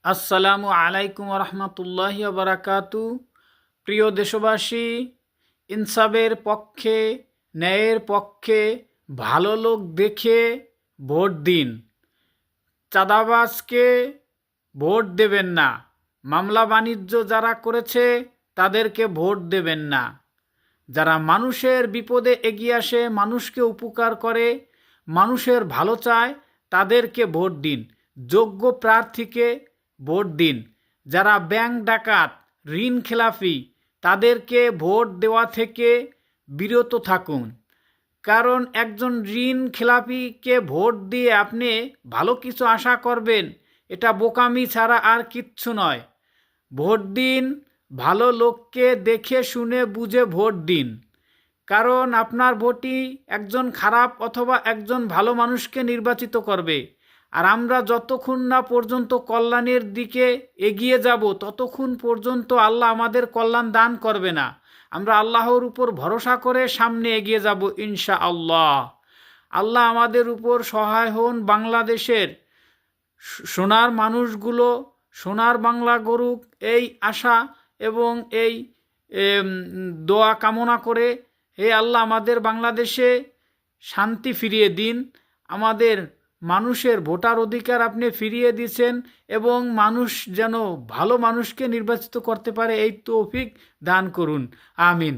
আসসালামু আলাইকুম রহমতুল্লাহি বারাকাতু। প্রিয় দেশবাসী, ইনসাফের পক্ষে, ন্যায়ের পক্ষে ভালো লোক দেখে ভোট দিন। চাঁদাবাজকে ভোট দেবেন না। মামলা বাণিজ্য যারা করেছে তাদেরকে ভোট দেবেন না। যারা মানুষের বিপদে এগিয়ে আসে, মানুষকে উপকার করে, মানুষের ভালো চায়, তাদেরকে ভোট দিন। যোগ্য প্রার্থীকে ভোট দিন। যারা ব্যাংক ডাকাত, ঋণ খেলাপি, তাদেরকে ভোট দেওয়া থেকে বিরত থাকুন। কারণ একজন ঋণ খেলাপিকে ভোট দিয়ে আপনি ভালো কিছু আশা করবেন, এটা বোকামি ছাড়া আর কিচ্ছু নয়। ভোট দিন, ভালো লোককে দেখে শুনে বুঝে ভোট দিন। কারণ আপনার ভোটই একজন খারাপ অথবা একজন ভালো মানুষকে নির্বাচিত করবে। আর আমরা যতক্ষণ না পর্যন্ত কল্যাণের দিকে এগিয়ে যাব, ততক্ষণ পর্যন্ত আল্লাহ আমাদের কল্যাণ দান করবে না। আমরা আল্লাহর উপর ভরসা করে সামনে এগিয়ে যাব ইনশাআল্লাহ। আল্লাহ আমাদের উপর সহায় হন। বাংলাদেশের সোনার মানুষগুলো সোনার বাংলা গড়ুক, এই আশা এবং এই দোয়া কামনা করে, হে আল্লাহ আমাদের বাংলাদেশে শান্তি ফিরিয়ে দিন। আমাদের মানুষের ভোটার অধিকার আপনি ফিরিয়ে দিয়েছেন এবং মানুষ যেন ভালো মানুষকে নির্বাচিত করতে পারে, এই তৌফিক দান করুন। আমিন।